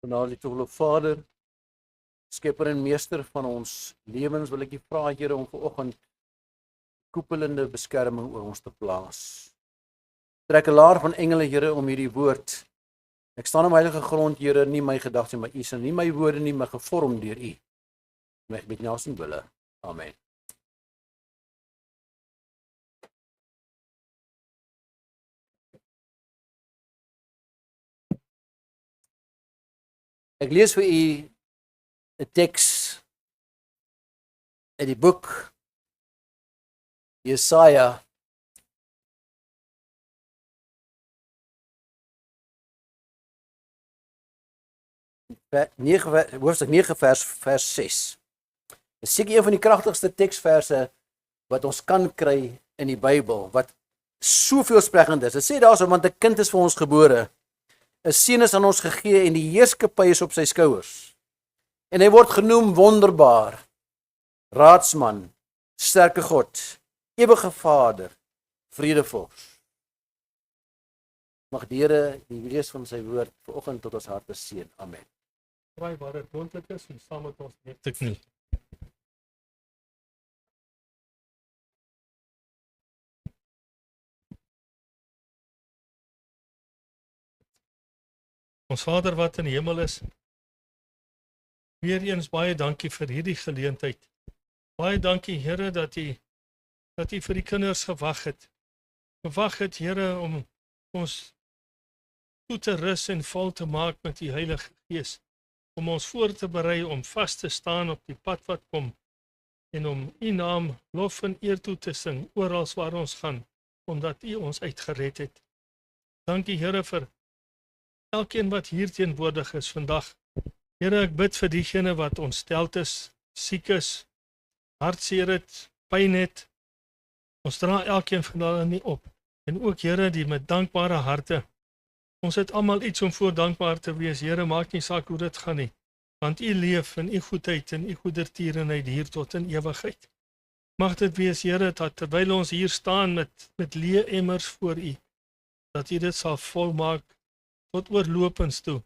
Genade toe, Vader, Skepper en Meester van ons lewens, wil ek U vra, Here, om vanoggend koepelende beskerming oor ons te plaas. Trek 'n laar van engele, Here, om hierdie woord. Ek staan op heilige grond, Here, nie my gedagtes, maar U se, nie my woorde nie, maar gevorm deur U. Met nasie wille. Amen. Ek lees vir u 'n teks uit die boek Jesaja. Hoofstuk 9 vers 6. Dit is seker een van die kragtigste teksverse wat ons kan kry in die Bybel, wat soveel sprekend is. Dit sê daarso, want 'n kind is vir ons gebore, 'n seun is aan ons gegee en die heerskappy is op sy skouers. En hy word genoem wonderbaar, raadsman, sterke God, ewige Vader, vredevors. Mag die Here die lees van sy woord vanoggend tot ons harte seën. Amen. Draai waar dit moontlik is en saam met ons neem te kniel. Ons Vader wat in die hemel is, weer eens baie dankie vir hierdie geleentheid. Baie dankie, Here, dat U vir die kinders gewag het. Gewag het, Here, om ons toe te rus en vol te maak met die Heilige Gees, om ons voor te berei om vas te staan op die pad wat kom en om U naam lof en eer toe te sing oral waar ons gaan, omdat U ons uitgered het. Dankie, Here, vir elkeen wat hier teenwoordig is vandag. Here, ek bid vir diegene wat ontsteld is, siek is, hartseer het, pyn het. Ons dra elkeen van hulle nie op. En ook, Here, die met dankbare harte. Ons het almal iets om voor dankbaar te wees. Here, maak nie saak hoe dit gaan nie. Want U leef in U goedheid en U goedertierenheid hier tot in ewigheid. Mag dit wees, Here, dat terwyl ons hier staan met leë emmers voor U, dat U dit sal volmaak tot oorlopends toe,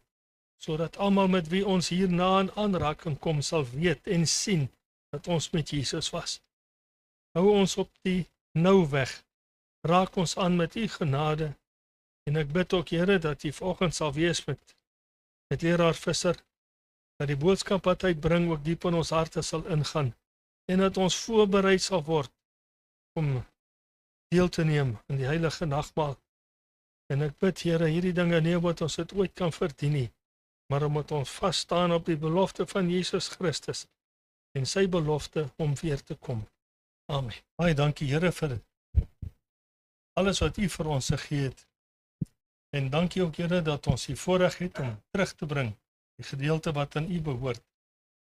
sodat almal met wie ons hierna in aanraking kom sal weet en sien dat ons met Jesus was. Hou ons op die nou weg, raak ons aan met U genade, en ek bid ook, Here, dat U vanoggend sal wees met leraar Visser, dat die boodskap wat hy bring ook diep in ons harte sal ingaan, en dat ons voorbereid sal word om deel te neem in die heilige nagmaal. En ek bid, Here, hierdie dinge nie wat ons dit ooit kan verdien nie, maar omdat ons vas staan op die belofte van Jesus Christus en sy belofte om weer te kom. Amen. Baie dankie, Here, vir alles wat U vir ons gegee het. En dankie ook, Here, dat ons die voorreg het om terug te bring die gedeelte wat aan U behoort.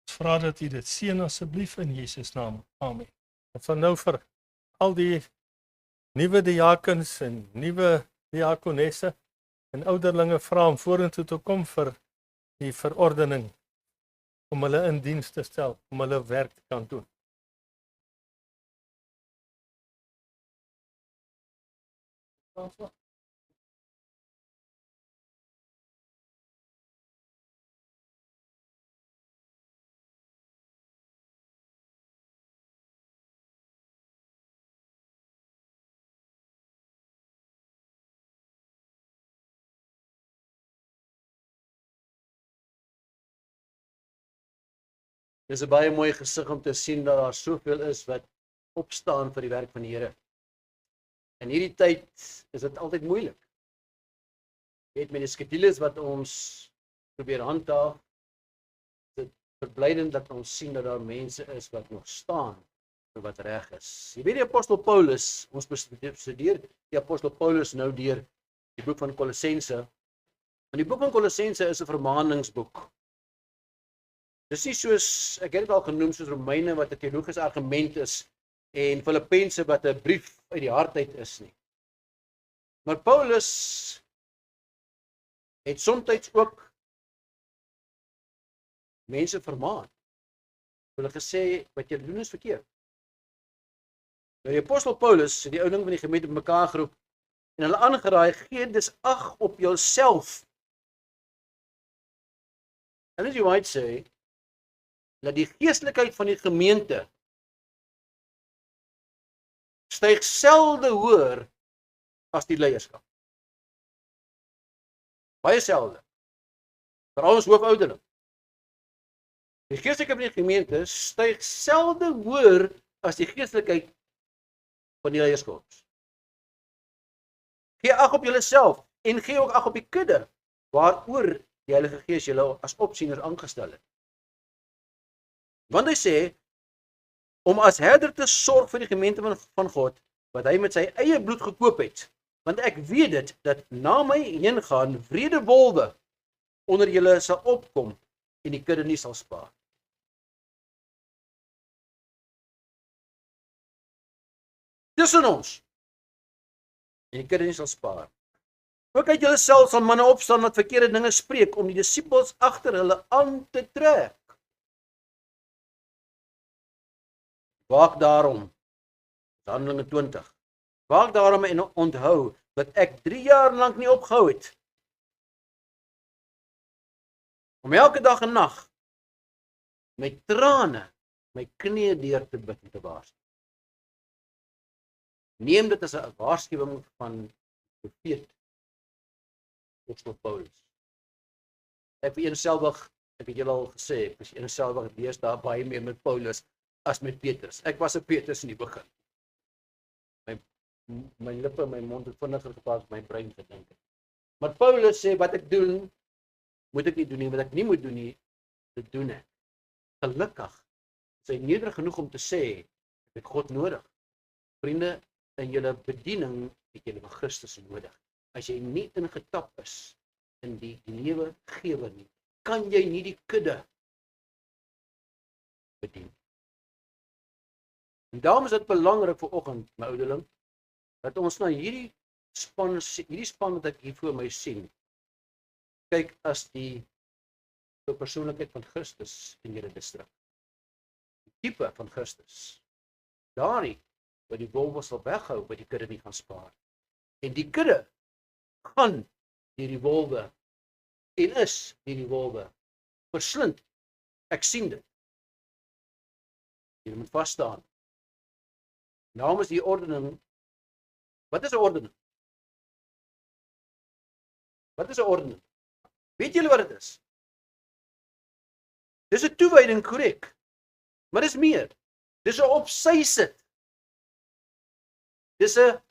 Ons vra dat U dit seën asseblief in Jesus naam. Amen. En van nou vir al die nuwe diakens en nuwe diakonesse en ouderlinge vra om vorentoe te kom vir die verordening, om hulle in diens te stel, om hulle werk te kan doen. Dis 'n baie mooi gesig om te sien dat daar soveel is wat opstaan vir die werk van die Here. In hierdie tyd is dit altyd moeilik. Jy weet, met die skedules wat ons probeer handhaaf, dit verblydend dat ons sien dat daar mense is wat nog staan vir wat reg is. Jy weet, die apostel Paulus, ons bestudeer die apostel Paulus nou deur die boek van Kolossense. En die boek van Kolossense is 'n vermaningsboek. Dis nie soos, ek het dit al genoem, soos Romeine wat 'n teologiese argument is en Filippense wat 'n brief uit die hart uit is nie. Maar Paulus het soms ook mense vermaan. Hulle gesê wat jy doen is verkeerd. Nou die apostel Paulus het die ou ding van die gemeente bymekaar geroep en hulle aangeraai, gee dus ag op jouself En as jy might sê, dat die geestelikheid van die gemeente styg selde hoër as die leierskap. Baie selde. Veral ons hoofouderling. Die geestelikheid van die gemeente styg selde hoër as die geestelikheid van die leierskap. Gee ag op julleself en gee ook ag op die kudde waaroor die Heilige Gees julle as opsieners aangestel het. Want hy sê, om as herder te sorg vir die gemeente van God, wat hy met sy eie bloed gekoop het, want ek weet dit, dat na my heen gaan wrede wolwe onder julle sal opkom en die kudde nie sal spaar. Tussen ons en die kudde nie sal spaar. Ook uit julle self sal manne opstaan wat verkeerde dinge spreek om die disippels agter hulle aan te trek. Waak daarom, Handelinge 20, waak daarom en onthou dat ek 3 jaar lank nie opgehou het om elke dag en nag met trane my knieë deur te bid en te waarsku. Neem dit as 'n waarskuwing van profeet apostel Paulus. Ek vereenselwig, ek het julle al gesê, ek vereenselwig lees daar baie meer met Paulus as met Petrus. Ek was 'n Petrus in die begin. My lippe, my mond het vinniger gepraat as my brein gedink het. Maar Paulus sê, wat ek doen, moet ek nie doen nie, wat ek nie moet doen nie, dit doen ek. Gelukkig is hy nederig genoeg om te sê, ek het God nodig. Vriende, in julle bediening het julle van Christus nodig. As jy nie ingetap is in die lewe gewer nie, kan jy nie die kudde bedien. En daarom is dit belangrik vir oggend, my ouderling, dat ons na hierdie span wat ek hier voor my sien, kyk as die persoonlikheid van Christus in julle distrik. Die tipe van Christus. Daardie wat die wolwe sal weghou, wat die kudde nie gaan spaar. En die kudde gaan deur die wolwe en is deur die wolwe verslind. Ek sien dit. Jy moet vas staan. Daarom is die ordening. Wat is 'n ordening? Wat is 'n ordening? Weet julle wat dit is? Dis 'n toewyding, korrek. Maar dis meer. Dis 'n op sy sit. Dis 'n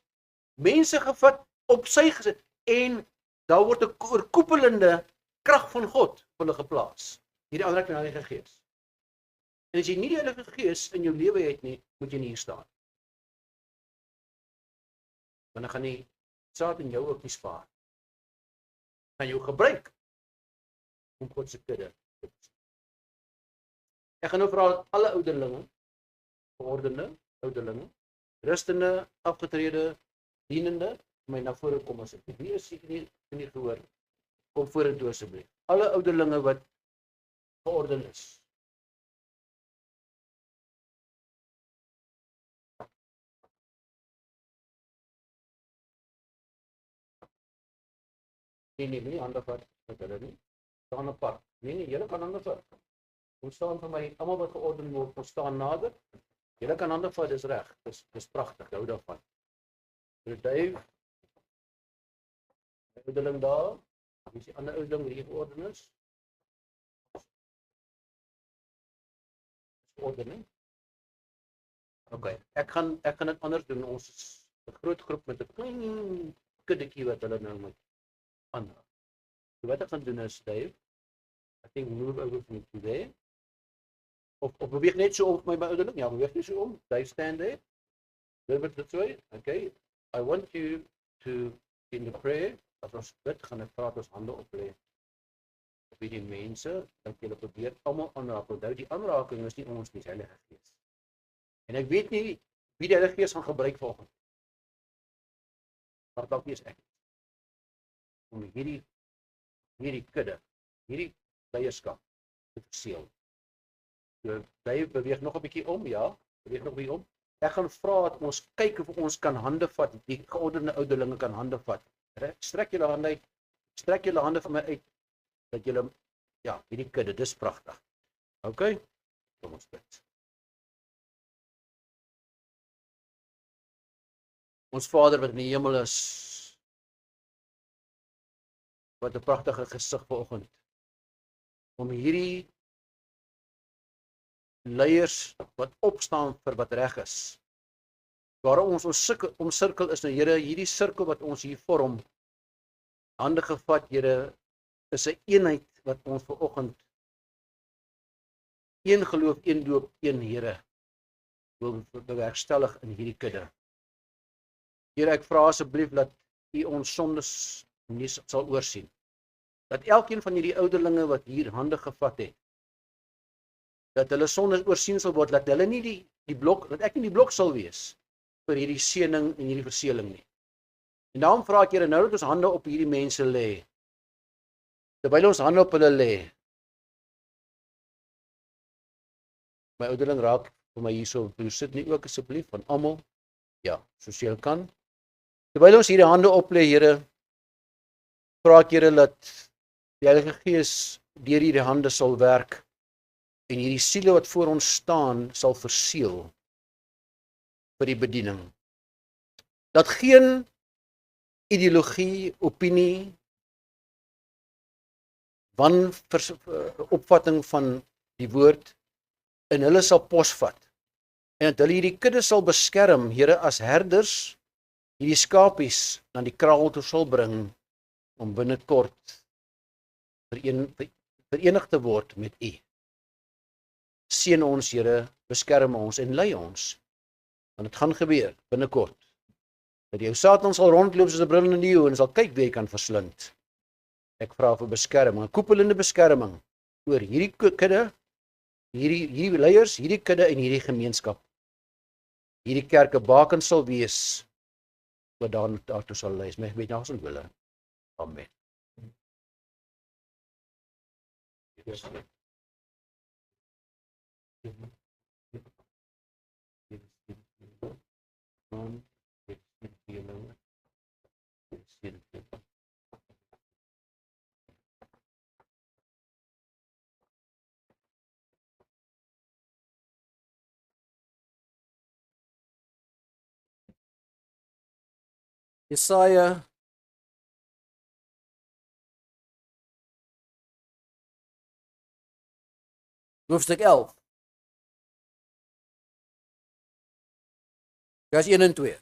mense gevat, op sy gesit en daar word 'n oorkoepelende krag van God op hulle geplaas. Hierdie aanraking van die Heilige Gees. En as jy nie die Heilige Gees in jou lewe het nie, moet jy nie hier staan. Want dan gaan die saad in jou ook nie spaar. Gaan jou gebruik om God se kudde te besit. Ek gaan nou vra alle ouderlinge, geordende ouderlinge, rustende, afgetrede, dienende, my na vore kom asseblief. Wie is hier nie gehoor? Kom vorentoe asseblief. Alle ouderlinge wat georden is. Nee, hande vat, met hulle nie. Staan apart. Nee, julle kan hande vat. Ons staan vir my, almal wat georden word, ons staan nader. Julle kan hande vat, dis reg. Dis pragtig, hou daarvan. Dave, ouderling daar, wie is die ander ouderling wat hier georden is? Ordening. Ok, ek gaan dit anders doen. Ons is 'n groot groep met 'n klein kuddetjie wat hulle nou moet aanraak. So wat ek gaan doen is, Dave, I think move over from there. Of beweeg net so op my ouderling. Ja, beweeg net so om. Dave, stand there. Little bit this way. Okay. I want you to, in the prayer, as ons bid, gaan ek vra dat ons hande oplê op hierdie mense, dat julle probeer almal aanraak. Onthou, die aanraking is nie ons nie, die Heilige Gees. En ek weet nie wie die Heilige Gees gaan gebruik vanoggend. Maar dalk is ek. Om hierdie kudde, hierdie leierskap te verseël. So, bly beweeg nog 'n bietjie om, ja, beweeg nog 'n bietjie om. Ek gaan vra dat ons kyk of ons kan hande vat, die geordende ouderlinge kan hande vat. Strek julle hande uit, strek julle hande van my uit, dat julle Ja, hierdie kudde, dis pragtig. OK, kom ons bid. Ons Vader wat in die hemel is, wat 'n pragtige gesig vanoggend, om hierdie leiers wat opstaan vir wat reg is, waarom ons omsirkel is nou Here, hierdie sirkel wat ons hier vorm, hande gevat Here, is 'n eenheid wat ons vanoggend een geloof, een doop, een Here wil bewerkstellig in hierdie kudde. Here, ek vra asseblief dat U ons sondes nie sal oorsien. Dat elkeen van hierdie ouderlinge wat hier hande gevat het, dat hulle sondes oorsien sal word, dat hulle nie die blok, dat ek nie die blok sal wees vir hierdie seëning en hierdie verseëling nie. En daarom vra ek Here, nou dat ons hande op hierdie mense lê, terwyl ons hande op hulle lê, my ouderling raak vir my hierso, sit nie ook asseblief van almal, ja, soos jy kan. Terwyl ons hierdie hande op lê, Here, vra ek Here dat die Heilige Gees deur hierdie hande sal werk en hierdie siele wat voor ons staan sal verseël vir die bediening. Dat geen ideologie, opinie, opvatting van die woord in hulle sal posvat en dat hulle hierdie kudde sal beskerm, Here, as herders hierdie skapies na die kraal toe sal bring om binnekort verenig te word met U. Seën ons, Here, beskerm ons en lei ons, want dit gaan gebeur binnekort, dat jou Satan sal rondloop soos 'n brullende leeu en sal kyk wie hy kan verslind. Ek vra vir beskerming, 'n koepelende beskerming oor hierdie kudde, hierdie leiers, hierdie kudde en hierdie gemeenskap. Hierdie kerk 'n baken sal wees wat daartoe sal lei. Met naas en wille. Amen. Jesaja hoofstuk 11 vers 1 en 2.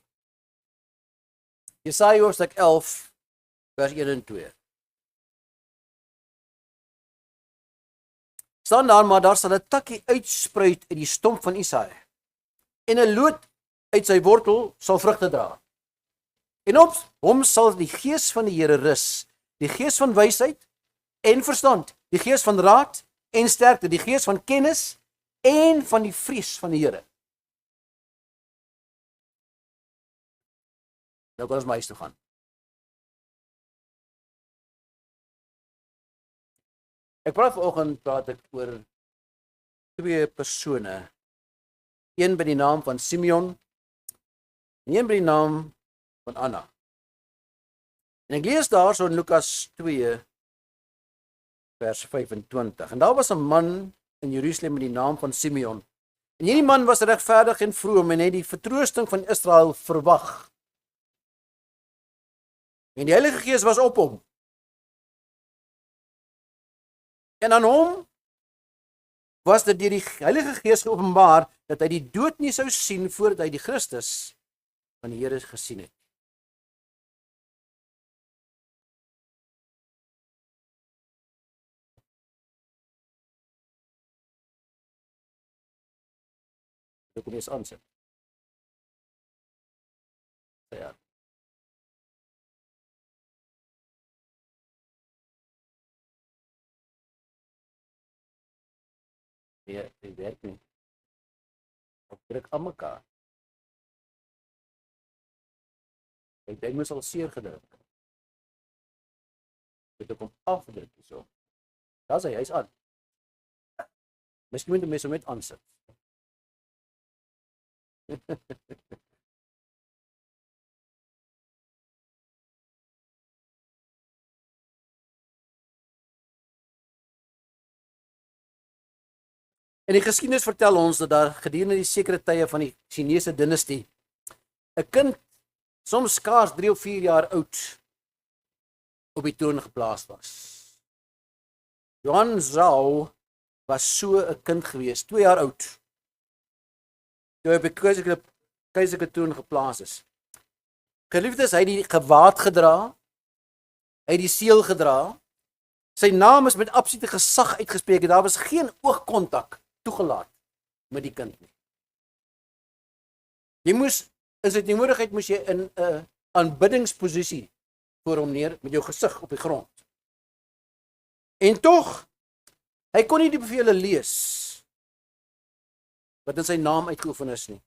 Jesaja hoofstuk 11 vers 1 en 2. Staan daar sal 'n takkie uitspruit uit die stomp van Isaia en 'n loot uit sy wortel sal vrugte dra. En op hom sal die gees van die Here rus, die gees van wysheid en verstand, die gees van raad en sterkte, die gees van kennis en van die vrees van die Here. Nou kan ons my huis toe gaan. Ek praat ek oor twee persone. Een by die naam van Simeon en een by die naam van Anna. En ek lees daarso in Lukas 2 vers 25. En daar was 'n man in Jerusalem met die naam van Simeon. En hierdie man was regverdig en vroom en het die vertroosting van Israel verwag. En die Heilige Gees was op hom. En aan hom was dit deur die Heilige Gees geopenbaar dat hy die dood nie sou sien voordat hy die Christus van die Here gesien het. Ek kom eens aansit. Ja. Ja, dit werk nie. Ek druk aan mekaar. Ek moes al seer gedruk. Ek kom afdruk hierso. Daar's hy's aan. Miskien moet mense met aansit. En die geskiedenis vertel ons dat daar gedurende die sekere tye van die Chinese dinastie 'n kind soms skaars 3 of 4 jaar oud op die troon geplaas was. Yuan Shao was so 'n kind gewees, 2 jaar oud, toe hy op die keiserlike troon geplaas is. Geliefdes, hy het die gewaad gedra, hy het die seël gedra, sy naam is met absolute gesag uitgespreek, daar was geen oogkontak toegelaat met die kind nie. Jy moes, in sy teenwoordigheid moes jy in 'n aanbiddingsposisie voor hom neer, met jou gesig op die grond. En tog, hy kon nie die bevele lees, wat in sy naam uitgeoefen is nie.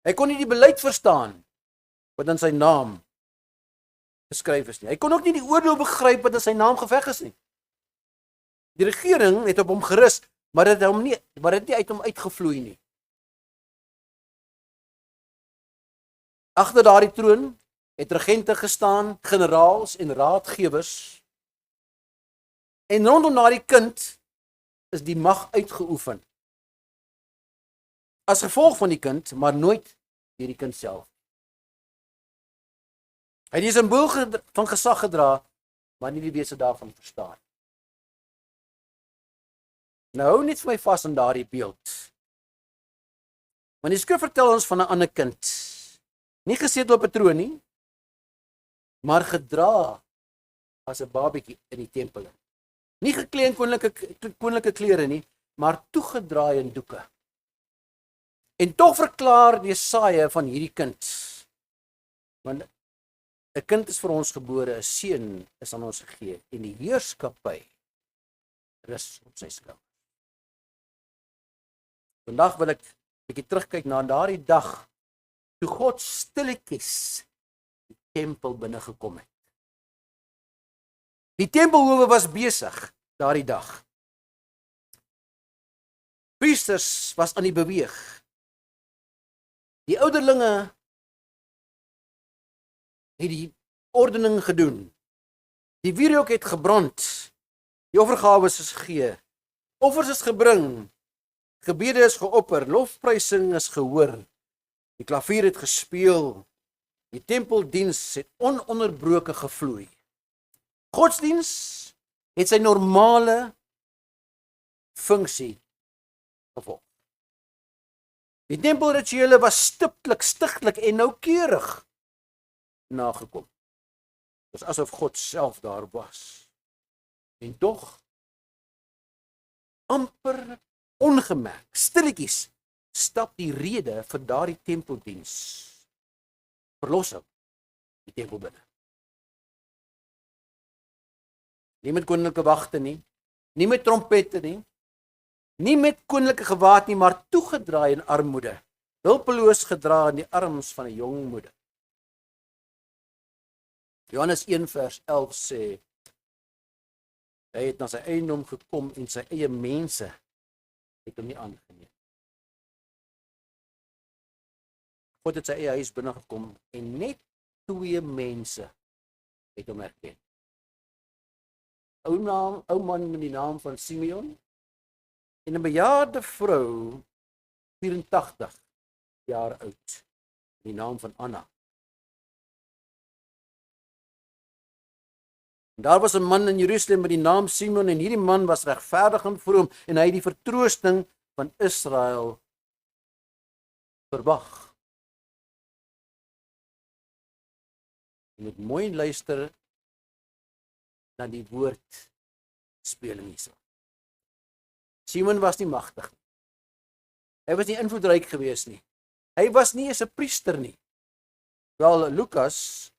Hy kon nie die beleid verstaan, wat in sy naam geskryf is nie. Hy kon ook nie die oorlog begryp wat in sy naam geveg is nie. Die regering het op hom gerus, maar dit het nie uit hom uitgevloei nie. Agter daardie troon het regente gestaan, generaals en raadgewers. En rondom daardie kind is die mag uitgeoefen. As gevolg van die kind, maar nooit deur die kind self. Hy het die simbool van gesag gedra, maar nie die wese daarvan verstaan. Nou hou net vir my vas in daardie beeld. Want die skrif vertel ons van 'n ander kind. Nie gesetel op 'n troon nie, maar gedra as 'n babatjie in die tempel. Nie geklee in koninklike klere nie, maar toegedraai in doeke. En tog verklaar Jesaja van hierdie kind. Want 'n kind is vir ons gebore, 'n seun is aan ons gegee en die heerskappy rus op sy skouers. Vandag wil ek 'n bietjie terugkyk na daardie dag toe God stilletjies die tempel binne gekom het. Die tempelhowe was besig daardie dag. Priesters was aan die beweeg. Die ouderlinge het die ordening gedoen. Die wierook het gebrand. Die offergawes is gegee. Offers is gebring. Gebede is geopper, lofprysing is gehoor. Die klavier het gespeel. Die tempeldiens het ononderbroke gevloei. Godsdiens het sy normale funksie gevolg. Die tempelrituele was stiptelik, stigtelik en noukeurig nagekom. Dit was asof God self daar was. En tog amper ongemerk, stilletjies, stap die rede vir daardie tempeldiens. Verlossing, die tempel binne. Nie met koninklike wagte nie, nie met trompette nie, nie met koninklike gewaad nie, maar toegedraai in armoede, hulpeloos gedra in die arms van 'n jong moeder. Johannes 1 vers 11 sê, hy het na sy eiendom gekom en sy eie mense het hom nie aangeneem. God het sy eie huis binne gekom en net 2 mense het hom herken. Ou man met die naam van Simeon en 'n bejaarde vrou, 84 jaar oud, die naam van Anna. En daar was 'n man in Jerusalem met die naam Simeon en hierdie man was regverdig en vroom en hy het die vertroosting van Israel verwag. Jy moet mooi luister na die woord speling hierso. Simeon was nie magtig nie. Hy was nie invloedryk geweest nie. Hy was nie eens 'n priester nie. Wel, Lukas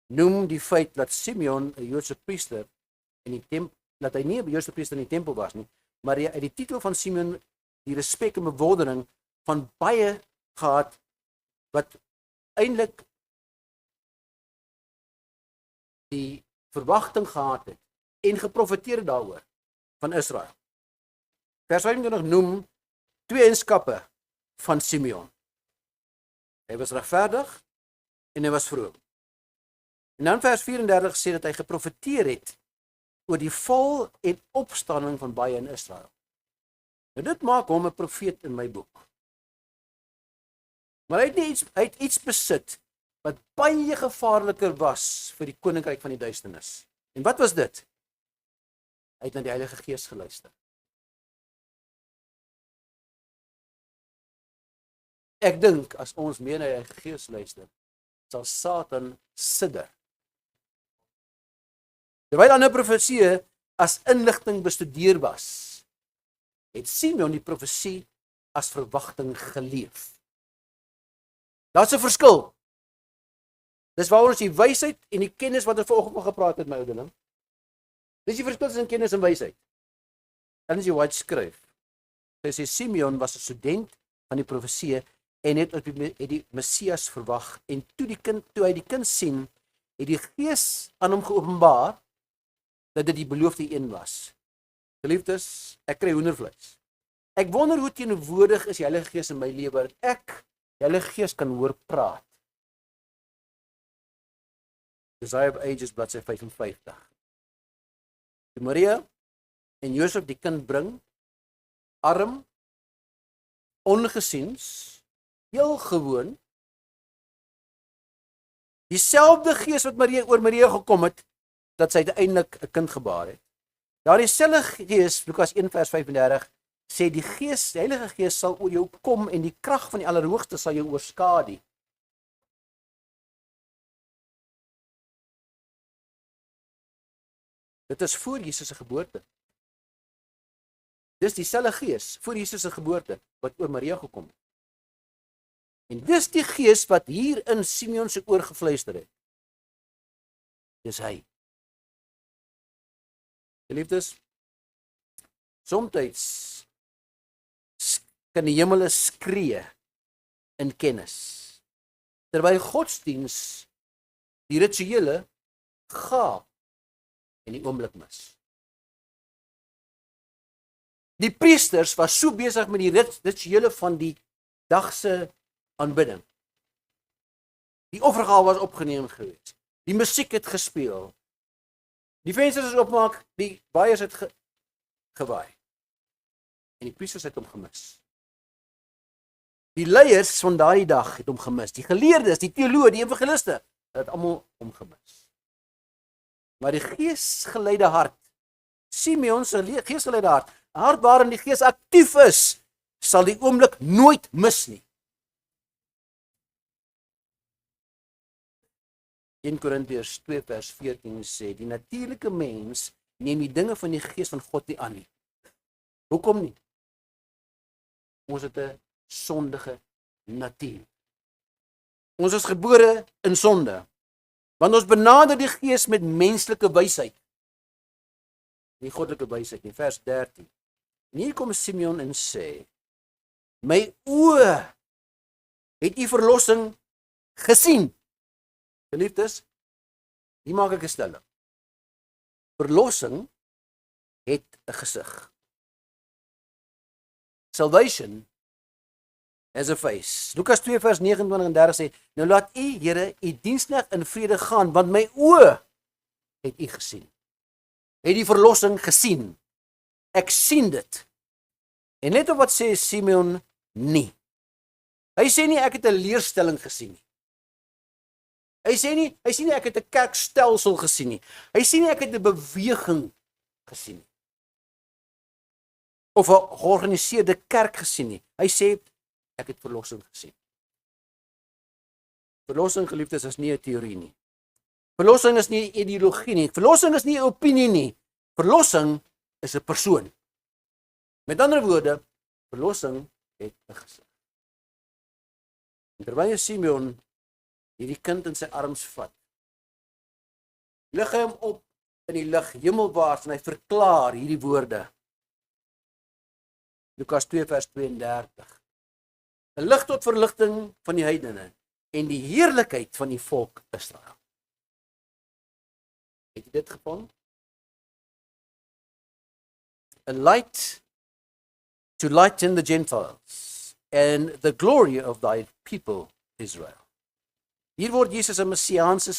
noem die feit dat Simeon 'n Joodse priester in die tempel, dat hy nie 'n Joodse priester in die tempel was nie, maar hy uit die titel van Simeon die respek en bewondering van baie gehad wat eintlik die verwagting gehad het en geprofeteer daaroor van Israel. Vers 25 noem 2 eienskappe van Simeon. Hy was regverdig en hy was vroom. En dan vers 34 sê dat hy geprofeteer het oor die val en opstanding van baie in Israel. En dit maak hom 'n profeet in my boek. Maar hy het iets besit wat baie gevaarliker was vir die koninkryk van die duisternis. En wat was dit? Hy het na die Heilige Gees geluister. Ek dink as ons meer na die Heilige Gees luister, sal Satan sidder. Terwyl ander profeseë as inligting bestudeer was, het Simeon die profesie as verwagting geleef. Daar's 'n verskil. Dis waaroor ons die wysheid en die kennis wat ons vanoggend van gepraat het, my ouderling. Dis die verskil tussen kennis en wysheid. Dan is jy White skryf. Hy sê Simeon was 'n student van die profeseë en het die Messias verwag en toe hy die kind sien, het die Gees aan hom geopenbaar dat dit die beloofde een was. Geliefdes, ek kry hoendervleis. Ek wonder hoe teenwoordig is die Heilige Gees in my lewe dat ek die Heilige Gees kan hoor praat. Desire of Ages, bladsy 55. Die Maria en Josef die kind bring, arm, ongesiens, heel gewoon, dieselfde Gees wat oor Maria gekom het, dat sy uiteindelik 'n kind gebaar het. Daardie selfde Gees, Lukas 1 vers 35, sê die Heilige Gees sal oor jou kom en die krag van die Allerhoogste sal jou oorskadu. Dit is voor Jesus se geboorte. Dis dieselfde Gees voor Jesus se geboorte wat oor Maria gekom het. En dis die Gees wat hier in Simeon se oor gefluister het. Dis hy. Geliefdes, soms kan die hemele skree in kennis, terwyl godsdiens die rituele gaap en die oomblik mis. Die priesters was so besig met die rituele van die dagse aanbidding. Die offergawe was opgeneem gewees. Die musiek het gespeel. Die vensters is oopmaak, die waaiers het gewaai. En die priesters het hom gemis. Die leiers van daardie dag het hom gemis. Die geleerdes, die teoloë, die evangeliste, het almal hom gemis. Maar die geesgeleide hart, Simeon se geesgeleide hart, 'n hart waarin die Gees aktief is, sal die oomblik nooit mis nie. 1 Korintiërs 2 vers 14 sê, die natuurlike mens neem die dinge van die Gees van God nie aan nie. Hoekom nie? Ons het 'n sondige natuur. Ons is gebore in sonde, want ons benader die Gees met menslike wysheid, nie goddelike wysheid nie. Vers 13. En hier kom Simeon en sê, my oë het u verlossing gesien. Geliefdes, hier maak ek 'n stelling. Verlossing het 'n gesig. Salvation has a face. Lukas 2 vers 29 en 30 sê, nou laat u, Here, u diensknegt in vrede gaan, want my oë het u gesien. Het die verlossing gesien. Ek sien dit. En let op wat sê Simeon nie. Hy sê nie ek het 'n leerstelling gesien nie. Hy sê nie ek het 'n kerkstelsel gesien nie. Hy sê nie ek het 'n beweging gesien nie. Of 'n georganiseerde kerk gesien nie. Hy sê ek het verlossing gesien. Verlossing, geliefdes, is nie 'n teorie nie. Verlossing is nie 'n ideologie nie. Verlossing is nie 'n opinie nie. Verlossing is 'n persoon. Met ander woorde, verlossing het 'n gesig. Terwyl Simeon hierdie kind in sy arms vat, lig hy hom op in die lig hemelwaarts en hy verklaar hierdie woorde. Lukas 2 vers 32. 'n lig tot verligting van die heidene en die heerlikheid van die volk Israel. Het jy dit gevind? A light to lighten the Gentiles and the glory of thy people Israel. Hier word Jesus 'n messiaanse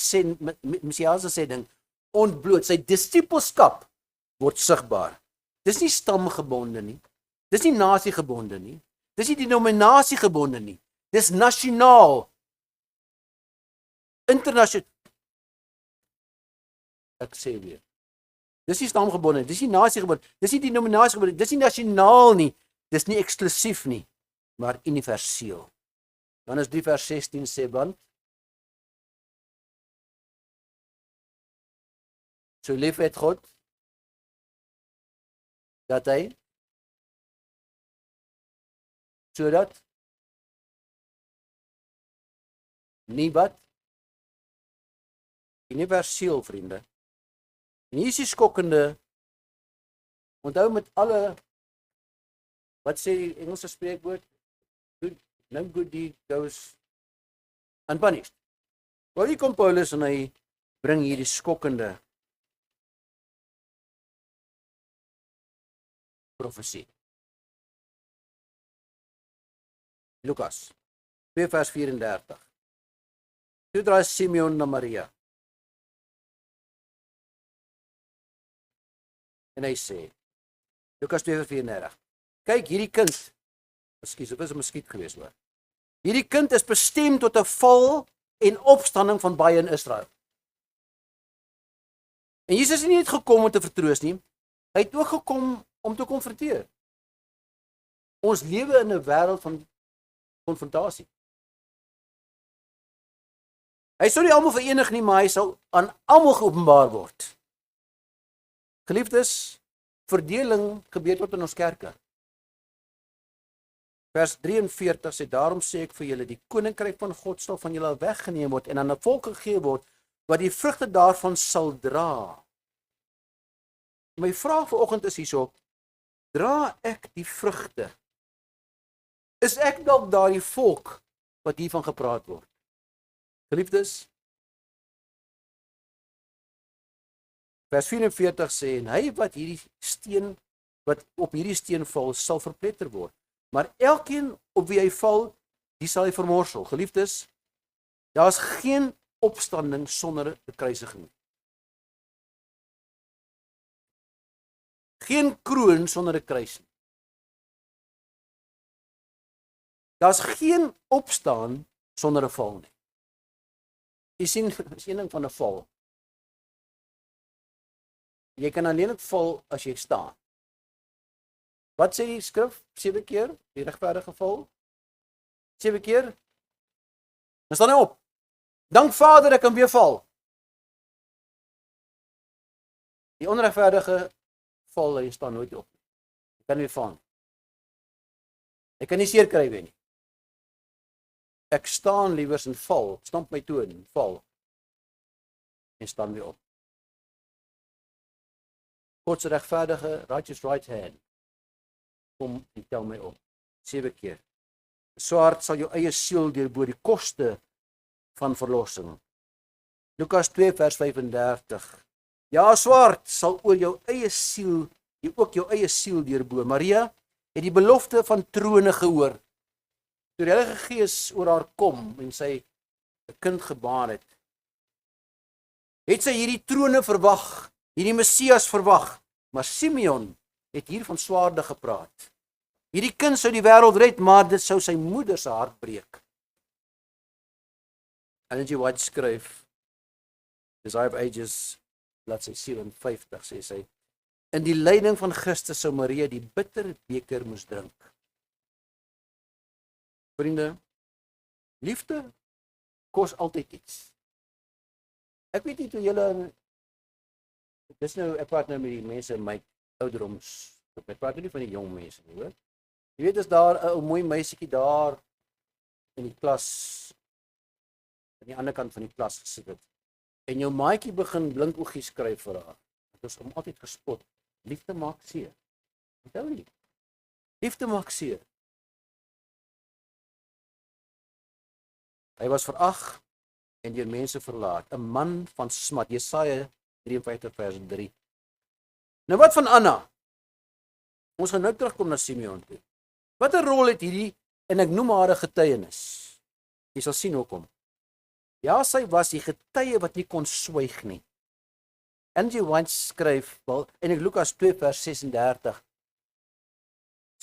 sending ontbloot. Sy disipelskap word sigbaar. Dis nie stamgebonde nie. Dis nie nasiegebonde nie. Dis nie denominasiegebonde nie. Dis nasionaal. Internasionaal. Ek sê weer. Dis nie stamgebonde, dis nie nasiegebonde, dis nie denominasiegebonde, dis nie nasionaal nie, dis nie eksklusief nie, maar universeel. Johannes 3 vers 16 sê want so lief het God dat hy sodat nie wat universeel, vriende. En hier is die skokkende, onthou met alle, wat sê die Engelse spreekwoord, no good deed goes unpunished. Wel, hier kom Paulus en hy bring hier die skokkende profesie. Lukas 2 vers 34. Toe draai Simeon na Maria. En hy sê, Lukas 2 vers 34. Kyk, hierdie kind, ekskuus, dit was 'n muskiet gewees hoor. Hierdie kind is bestem tot 'n val en opstanding van baie in Israel. En Jesus het nie net gekom om te vertroos nie, hy het ook gekom om te konfronteer. Ons lewe in 'n wêreld van konfrontasie. Hy sou nie almal verenig nie, maar hy sal aan almal geopenbaar word. Geliefdes, verdeling gebeur tot in ons kerke. Vers 43 sê, daarom sê ek vir julle, die koninkryk van God sal van julle weggeneem word en aan 'n volk gegee word, wat die vrugte daarvan sal dra. My vraag vanoggend is hierso, dra ek die vrugte? Is ek dalk daardie volk wat hiervan gepraat word? Geliefdes, vers 44 sê, en hy wat op hierdie steen val, sal verpletter word. Maar elkeen op wie hy val, die sal hy vermorsel. Geliefdes, daar is geen opstanding sonder 'n kruisiging. Geen kroon sonder 'n kruis nie. Daar's geen opstaan sonder 'n val nie. Jy sien, is een ding van 'n val. Jy kan alleen val as jy staan. Wat sê die skrif? 7 keer, die regverdige val. 7 keer. Dan staan hy op. Dank Vader, ek kan weer val. Die onregverdige val, hy staan nooit op. Hy kan weer val. Hy kan nie seer kry weer nie. Ek staan liewers en val, stamp my toe en val. En staan weer op. God se regverdige, righteous right hand, kom en tel my op. 7 keer. Swaard sal jou eie siel deurboor, die koste van verlossing. Lukas 2 vers 35. Ja, swaard sal oor jou eie siel, ook jou eie siel deurboor. Maria het die belofte van trone gehoor. Toe die Heilige Gees oor haar kom en sy 'n kind gebaar het sy hierdie trone verwag, hierdie Messias verwag, maar Simeon het hier van swaarde gepraat. Hierdie kind sou die wêreld red, maar dit sou sy moeder se hart breek. Ellen G. White skryf, Desire of Ages, bladsy 57, sê sy, in die lyding van Christus sou Maria die bitter beker moes drink. Vriende, liefde kos altyd iets. Ek weet nie toe julle, dis nou, ek praat nou met die mense in my ouderdoms, ek praat nie van die jong mense nie, hoor. Jy weet, is daar 'n mooi meisietjie daar in die klas, aan die ander kant van die klas gesit het, en jou maatjie begin blinkoogies skryf vir haar. Dit is om altyd gespot. Liefde maak seer. Onthou nie. Liefde maak seer. Hy was verag en deur mense verlaat, 'n man van smat. Jesaja 53 vers 3. Nou wat van Anna? Ons gaan nou terugkom na Simeon toe. Wat 'n rol het hierdie, en ek noem haar 'n getuienis. Jy sal sien hoekom. Ja, sy was die getuie wat nie kon swyg nie. N.G. White skryf, en ek Lukas 2 vers 36.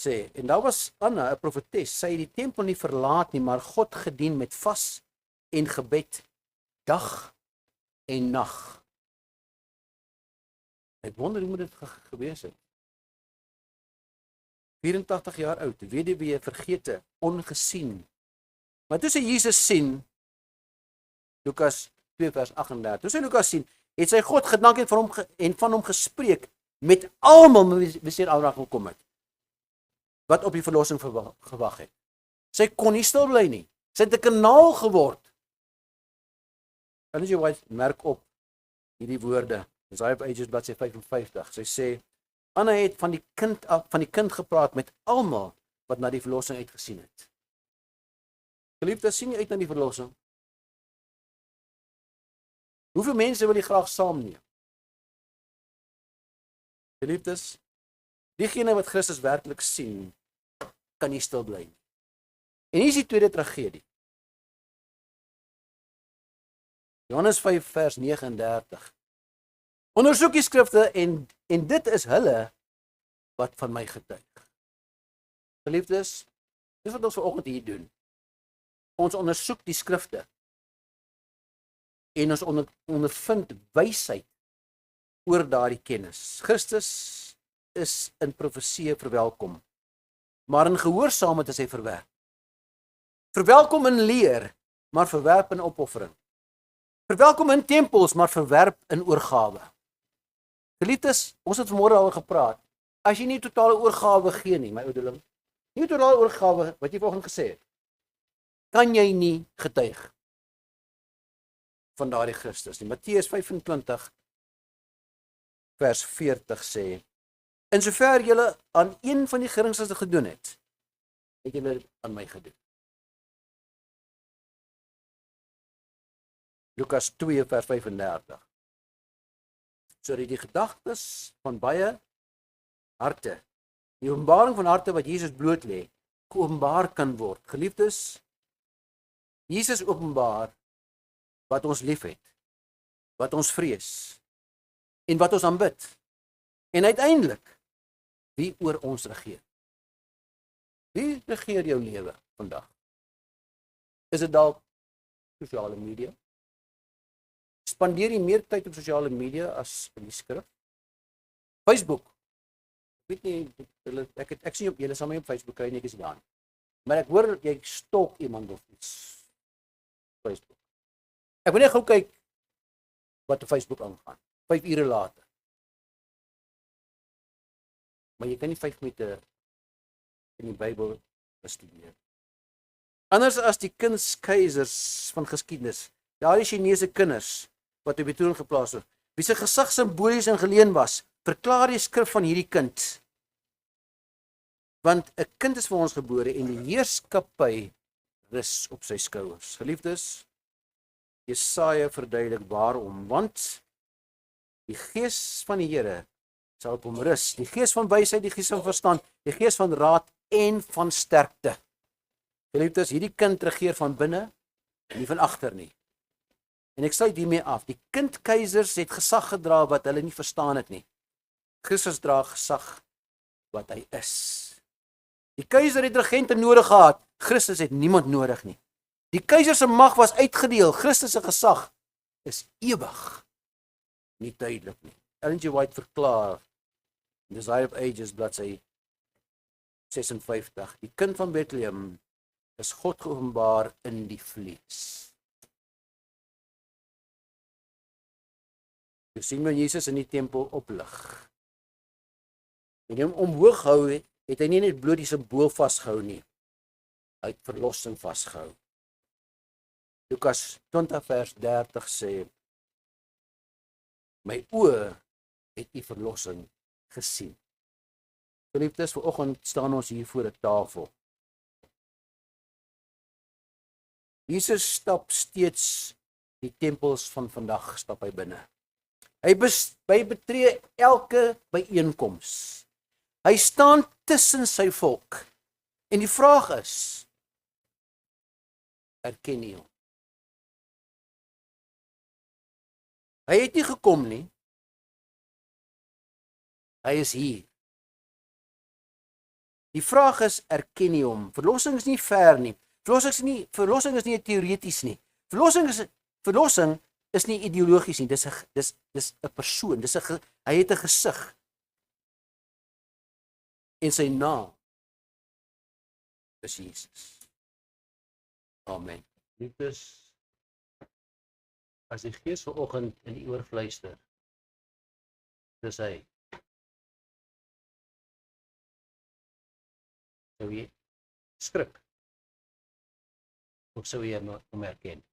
sê, en daar was Anna, 'n profetes, sy het die tempel nie verlaat nie, maar God gedien met vas en gebed dag en nag. Ek wonder hoe moet dit gewees het. 84 jaar oud, weduwee, vergete, ongesien. Maar toe sy Jesus sien, Lukas 2 vers 38, toe sy Lukas sien, het sy God gedank en van hom gespreek met almal wie sy in aanraking gekom het, wat op die verlossing gewag het. Sy kon nie stil bly nie. Sy het 'n kanaal geword. Ellen G. White merk op hierdie woorde, Isaiah of Ages bladsy 55. Sy sê, Anna het van die kind gepraat met almal wat na die verlossing uitgesien het. Geliefdes, sien jy uit na die verlossing? Hoeveel mense wil jy graag saamneem? Geliefdes, diegene wat Christus werklik sien, kan nie stil bly nie. En hier is die tweede tragedie. Johannes 5 vers 39. Ondersoek die skrifte en dit is hulle wat van my getuig. Geliefdes, dis wat ons vanoggend hier doen. Ons ondersoek die skrifte en ons ondervind wysheid oor daardie kennis. Christus is in profeseë verwelkom, maar in gehoorsaamheid is hy verwerp. Verwelkom in leer, maar verwerp in opoffering. Verwelkom in tempels, maar verwerp in oorgawe. Geliefdes, ons het vanmôre al gepraat. As jy nie totale oorgawe gee nie, my ouderling, nie totale oorgawe wat jy vanoggend gesê het, kan jy nie getuig van daardie Christus nie. Matteus 25 vers 40 sê, in sover julle aan een van die geringstes gedoen het julle dit aan my gedoen. Lukas 2 vers 35. Sodat die gedagtes van baie harte, die openbaring van harte wat Jesus bloot lê, geopenbaar kan word. Geliefdes, Jesus openbaar wat ons liefhet, wat ons vrees en wat ons aanbid. En uiteindelik wie oor ons regeer. Wie regeer jou lewe vandag? Is dit dalk sosiale media? Spandeer jy meer tyd op sosiale media as in die skrif? Facebook. Ek weet nie, ek sien op julle saam op Facebook kry netjies daar. Maar ek hoor jy stalk iemand of iets. Facebook. Ek wil net gou kyk wat op Facebook aangaan. 5 ure later. Maar jy kan nie 5 minute in die Bybel bestudeer. Anders as die kunstkeisers van geskiedenis, daardie Chinese kinders wat op die troon geplaas is, wie se gesag simbolies en geleen was, verklaar die skrif van hierdie kind. Want 'n kind is vir ons gebore en die heerskappy rus op sy skouers. Geliefdes, Jesaja verduidelik waarom, want die gees van die Here sal op hom rus, die gees van wysheid, die gees van verstand, die gees van raad en van sterkte. Geliefdes, hierdie kind regeer van binne en nie van agter nie. En ek sluit hiermee af. Die kindkeisers het gesag gedra wat hulle nie verstaan het nie. Christus dra gesag wat hy is. Die keiser het regente nodig gehad. Christus het niemand nodig nie. Die keiser se mag was uitgedeel. Christus se gesag is ewig. Nie tydelik nie. Ellen G. White verklaar in Isaiah of Ages bladsy 56. Die kind van Bethlehem is God geopenbaar in die vlees. Jy sien maar Jesus in die tempel oplig. En hom omhoog hou het hy nie net bloot die simbool vasgehou nie. Hy het verlossing vasgehou. Lukas 20 vers 30 sê, my oë het die verlossing gesien. Geliefdes, vanoggend staan ons hier voor 'n tafel. Jesus stap steeds die tempels van vandag, stap hy binne. Hy betree elke byeenkoms. Hy staan tussen sy volk. En die vraag is, erken jy hom? Hy het nie gekom nie. Hy is hier. Die vraag is, erken jy hom? Verlossing is nie ver nie. Verlossing is nie teoreties nie. Verlossing is nie ideologies nie. Dis 'n persoon, hy het 'n gesig. En sy naam is Jesus. Amen. Liefdes, as die Gees vanoggend in die oor fluister, dis hy. Sou jy skrik? Of sou jy hom herken?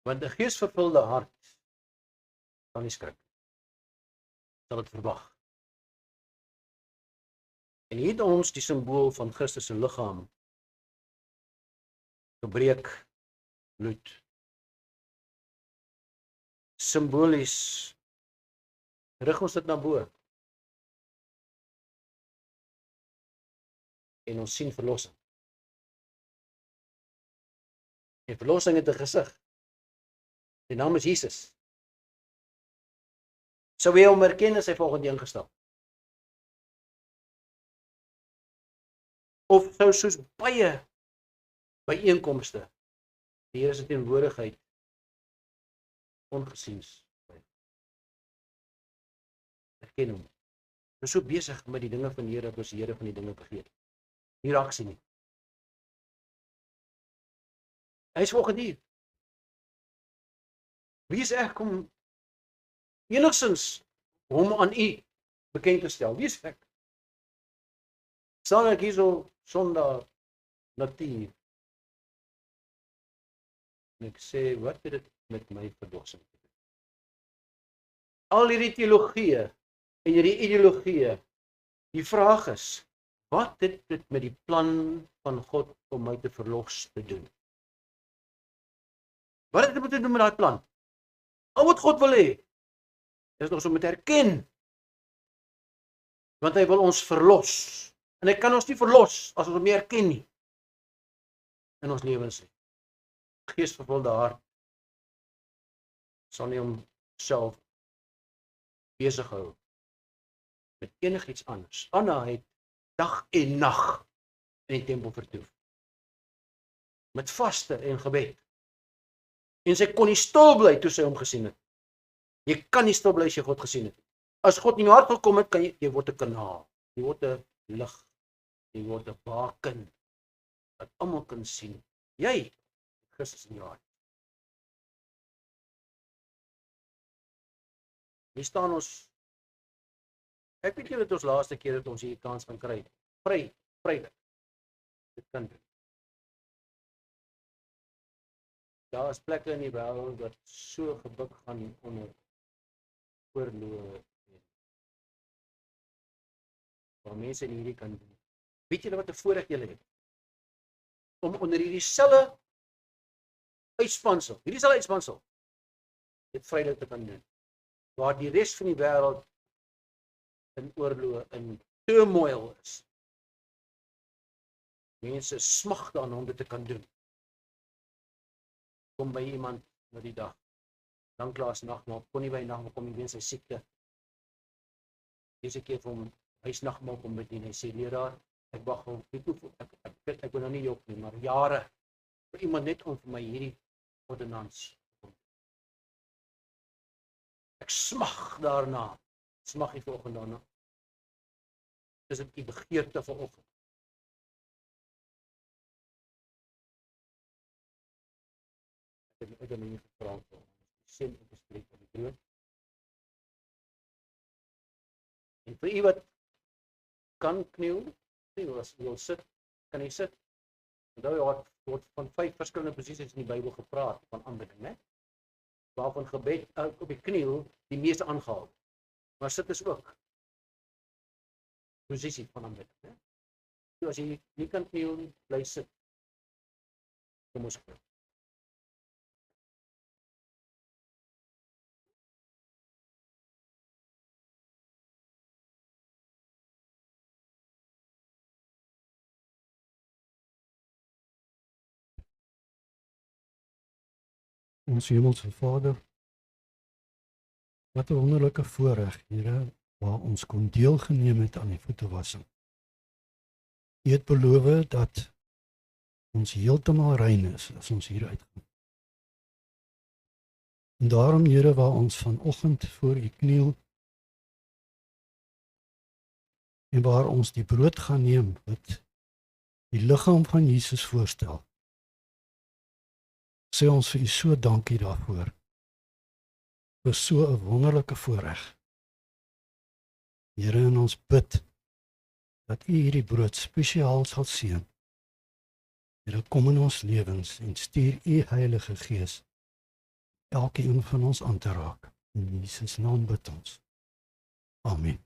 Want 'n geesvervulde hart sal nie skrik. Sal dit verwag. En hier het ons die simbool van Christus se liggaam. Gebreek bloed. Simbolies rig ons dit na bo. En ons sien verlossing. En verlossing het 'n gesig. Die naam is Jesus. Sou jy hom herken as hy volgende ingestel? Of sou soos baie byeenkomste die Here se teenwoordigheid ongesiens bly? Herken hom. Ons is so besig met die dinge van die Here dat ons die Here van die dinge vergeet. Nie raak sien nie. Hy is volgende hier. Wie is ek om enigstens hom aan u bekend te stel? Wie is ek? Staan ek hier so sonder natuur? En ek sê, wat het dit met my verlossing te doen? Al hierdie teologieë en hierdie ideologieë, die vraag is, wat het dit met die plan van God om my te verlos te doen? Wat het dit te doen met daai plan? Al wat God wil hê, is ons om te erken. Want hy wil ons verlos. En hy kan ons nie verlos as ons hom nie erken nie. In ons lewens nie. Geesvervulde hart sal nie homself besig hou met enigiets anders. Anna het dag en nag in die tempel vertoef. Met vaste en gebed. En sy kon nie stil bly toe sy hom gesien het. Jy kan nie stil bly as jy God gesien het. As God in jou hart gekom het, kan jy word 'n kanaal. Jy word 'n lig. Jy word 'n baken. Dat almal kan sien. Jy, Christus in jou hart. Hier staan ons. Ek weet nie wat ons laaste keer het ons hier kans gaan kry. Vrylik. Dit kan doen. Daar is plekke in die wêreld wat so gebuk gaan onder oorloë. Waar mense in hierdie kan doen. Weet julle wat 'n voorreg julle het? Om onder hierdie selfe uitspansel, dit vrylik te kan doen. Waar die res van die wêreld in oorloë, in turmoil is. Mense smag daarna om dit te kan doen. Kom by iemand na die dag. Danklaas nagmaal, kon nie by nagmaal kom nie weens sy siekte. Dis ek vir hom huisnagmaal kom bedien. Hy sê leraar, ek wag hom. Ek wil nou nie jok nie, maar jare vir iemand net om vir my hierdie ordonnans. Ek smag daarna. Smag jy vanoggend daarna? Dis dit die begeerte vanoggend. Ek het nie gevra vir sin om te spreek van die brood. En vir u wat kan kniel, as u wil sit, kan jy sit. Onthou jy word van 5 verskillende posisies in die Bybel gepraat van aanbidding, né? Waarvan gebed op die kniel die meeste aangehaal. Maar sit is ook posisie van aanbidding, né? So as jy nie kan kniel, bly sit. Kom ons bid. Ons hemelse Vader, Wat 'n wonderlike voorreg, Here, waar ons kon deelgeneem het aan die voetewassing. U het beloof dat ons heeltemal rein is as ons hier uitgaan. En daarom, Here, waar ons vanoggend voor U kniel en waar ons die brood gaan neem wat die liggaam van Jesus voorstel, sê ons vir U so dankie daarvoor. Vir so 'n wonderlike voorreg. Here, en ons bid dat U hierdie brood spesiaal sal seën. Here, kom in ons lewens en stuur U Heilige Gees elkeen van ons aan te raak. In Jesus naam bid ons. Amen.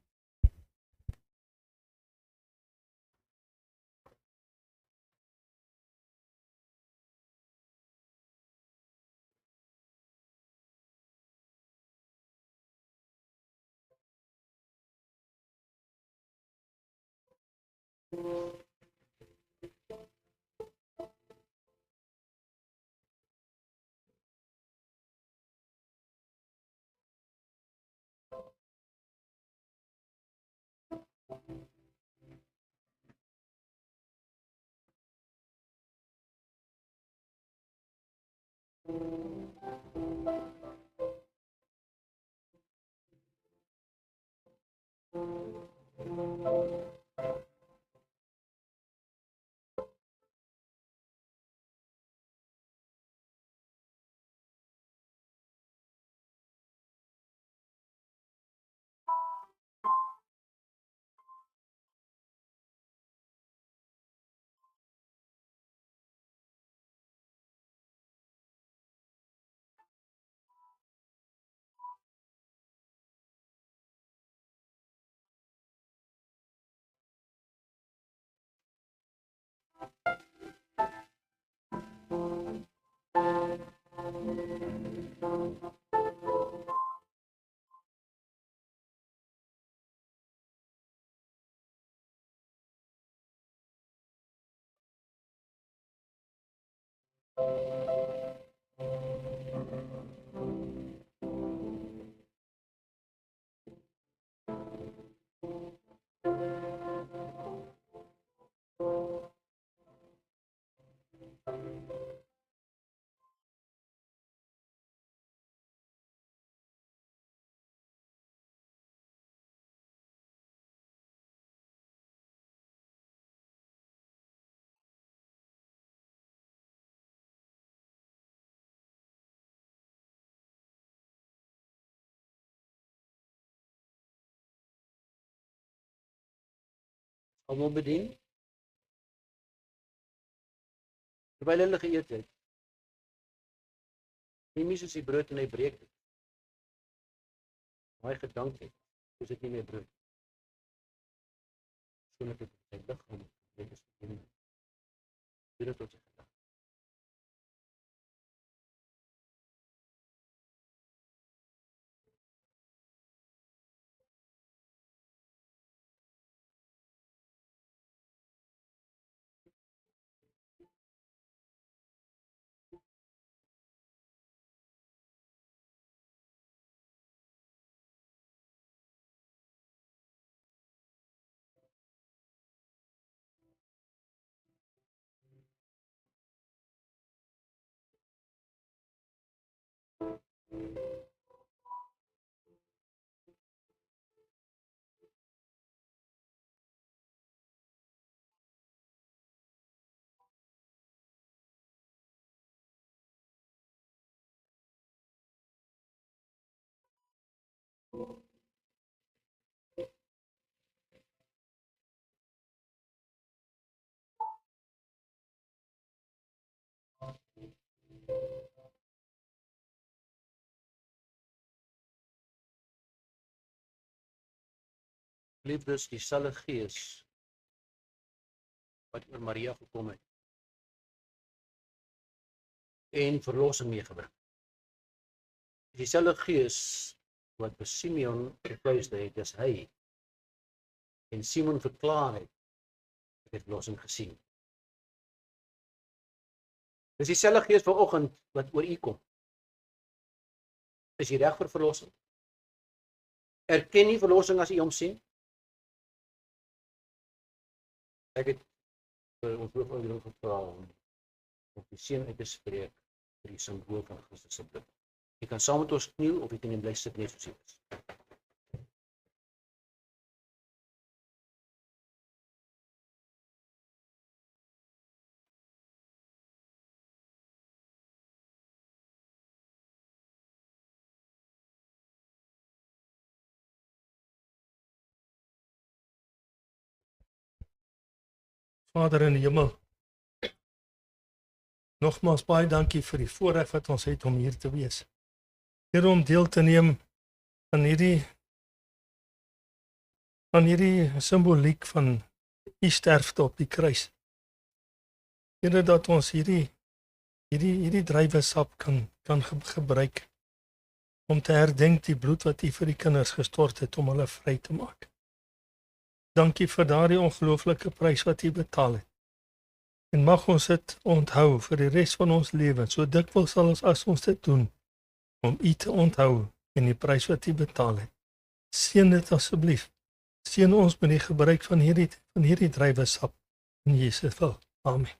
Almal bedien. Terwyl hulle geëet het, neem Jesus die brood en hy breek dit. Hy gedank het, is dit nie meer brood. So net dit sy liggaam, dit is bedien. Doen dit tot sy gedagte. Liefdes, dieselfde Gees wat oor Maria gekom het en verlossing meegebring. Dieselfde Gees wat vir Simeon gefluister het, is hy. En Simon verklaar het, ek het verlossing gesien. Dis dieselfde Gees vanoggend wat oor u kom. Is jy reg vir verlossing? erken nie verlossing as u hom sien. Ek het ons hoof gevra om die seën uit te spreek vir die simbool van Christus se bloed. Jy kan saam met ons kniel of jy kan net bly sit net soos jy is. Vader in die hemel, nogmaals baie dankie vir die voorreg wat ons het om hier te wees. Here, om deel te neem aan hierdie simboliek van u sterfte op die kruis. Here, dat ons hierdie druiwesap kan gebruik om te herdenk die bloed wat u vir die kinders gestort het om hulle vry te maak. Dankie vir daardie ongelooflike prys wat u betaal het. En mag ons dit onthou vir die res van ons lewe, so dikwels as ons dit doen, om u te onthou en die prys wat u betaal het. Seën dit asseblief. Seën ons met die gebruik van hierdie druiwesap in Jesus wil. Amen.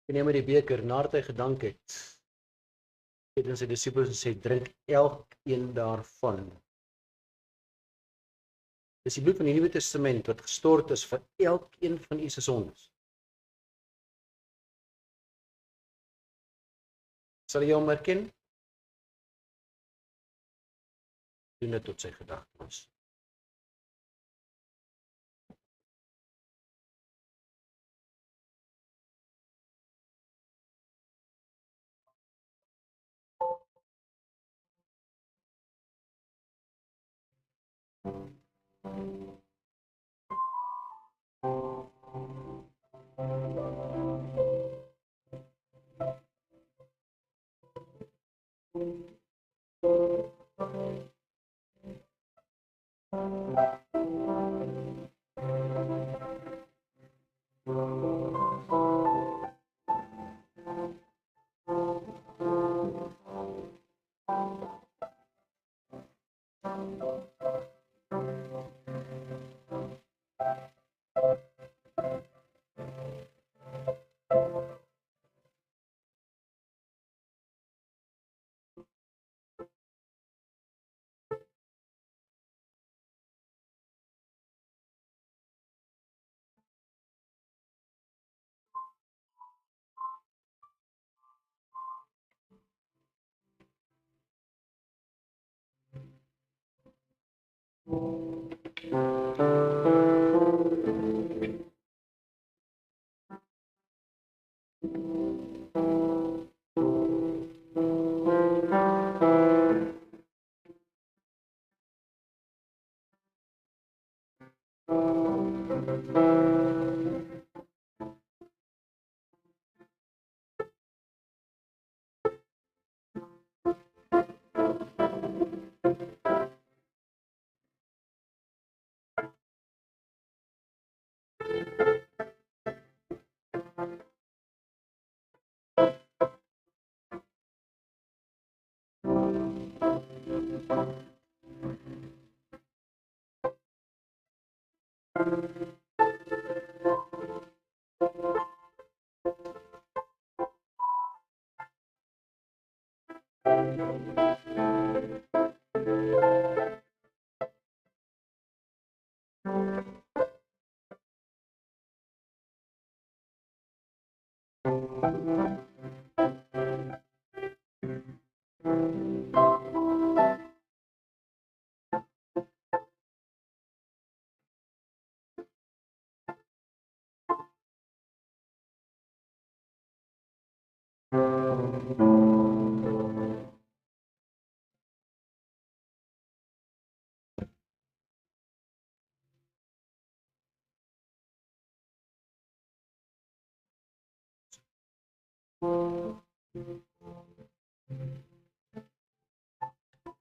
Ek neem die beker nadat hy gedank het. Het aan sy disippels gesê, drink elkeen daarvan. Dis die bloed van die Nuwe Testament wat gestort is vir elkeen van u se sondes. Sal jy hom herken? Doen dit tot sy gedagtenis.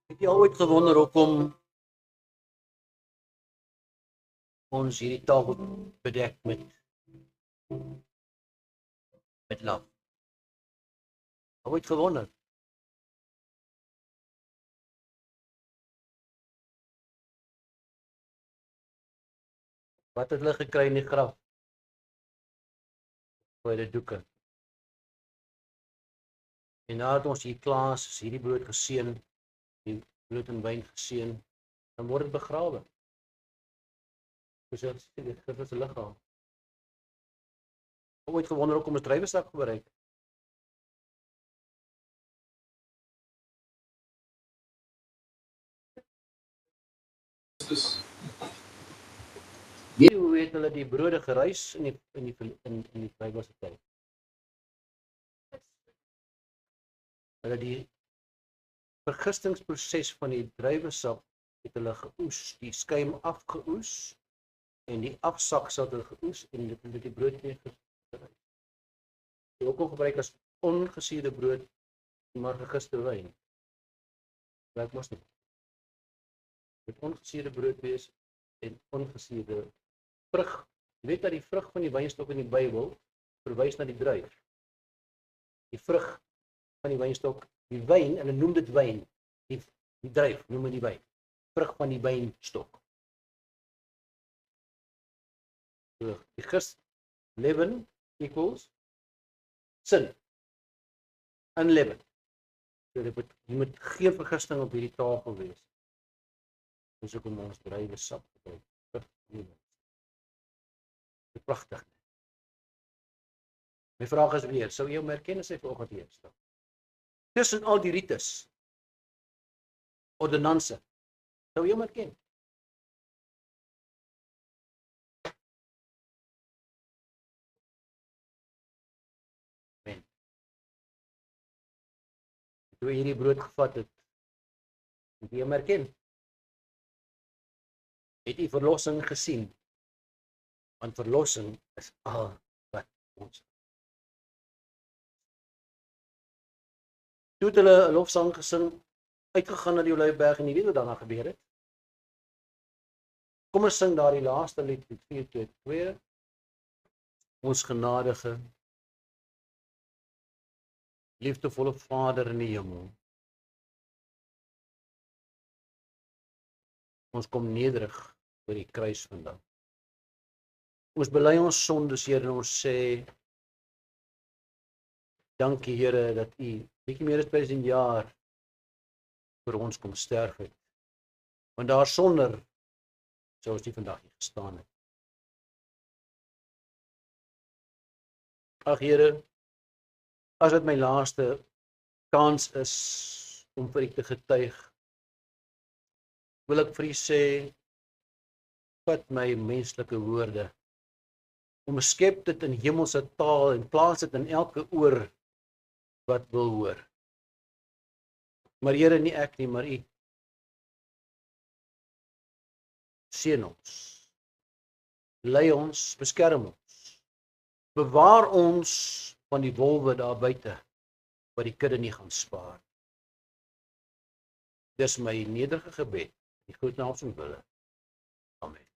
Het jy al ooit gewonder hoekom ons hierdie tafel bedek met lap? Al ooit gewonder? Wat het hulle gekry in die graf? Voor die doeke. En nadat ons hier klaar is hierdie brood geseën, die brood en wyn geseën, dan word dit begrawe. Dis die Christus se liggaam. Ooit gewonder hoekom ons druiwesak gebruik? Hoe het hulle die brode geruis in die Bybel se tyd? Hulle die vergistingsproses van die druiwesap het hulle geoes, die skuim afgeoes en die afsaksel het hulle geoes en dit het die brood nie geruis. Dit ook gebruik as ongesuurde brood maar gegiste wyn. Werk mos nie. Met ongesuurde brood wees en ongesuurde vrug. Jy weet dat die vrug van die wynstok in die Bybel verwys na die druif. Die vrug van die wynstok, die wyn, hulle noem dit wyn. Die druif noem dit die wyn. Vrug van die wynstok. So, die gist, leaven equals sin. Unleavened. So, jy moet geen vergisting op hierdie tafel wees. Dis hoekom ons druiwesap gebruik. Dit is pragtig. My vraag is weer, sou jy hom herken as hy vanoggend hier staan? Tussen al die rites, ordonnanse, sou jy hom herken? Amen. Toe hierdie brood gevat het, moet jy hom herken? Het jy verlossing gesien? Want verlossing is al wat ons. Toe het hulle 'n lofsang gesing, uitgegaan na die Olyfberg en jy weet wat daarna gebeur het. Kom ons sing daar die laaste lied, 4:2. Ons genadige, liefdevolle Vader in die hemel. Ons kom nederig oor die kruis vandag. Ons bely ons sondes, Here, en ons sê, dankie Here, dat U bietjie meer as 1000 jaar vir ons kom sterf het. Want daar sonder sou ons nie vandag hier gestaan het. Ag Here, as dit my laaste kans is om vir U te getuig, wil ek vir U sê, vat my menslike woorde, omskep dit in hemelse taal en plaas dit in elke oor wat wil hoor. Maar Here, nie ek nie, maar U. Seën ons, lei ons, beskerm ons, bewaar ons van die wolwe daar buite, wat die kudde nie gaan spaar. Dis my nederige gebed, die groot naam van wille. Amen.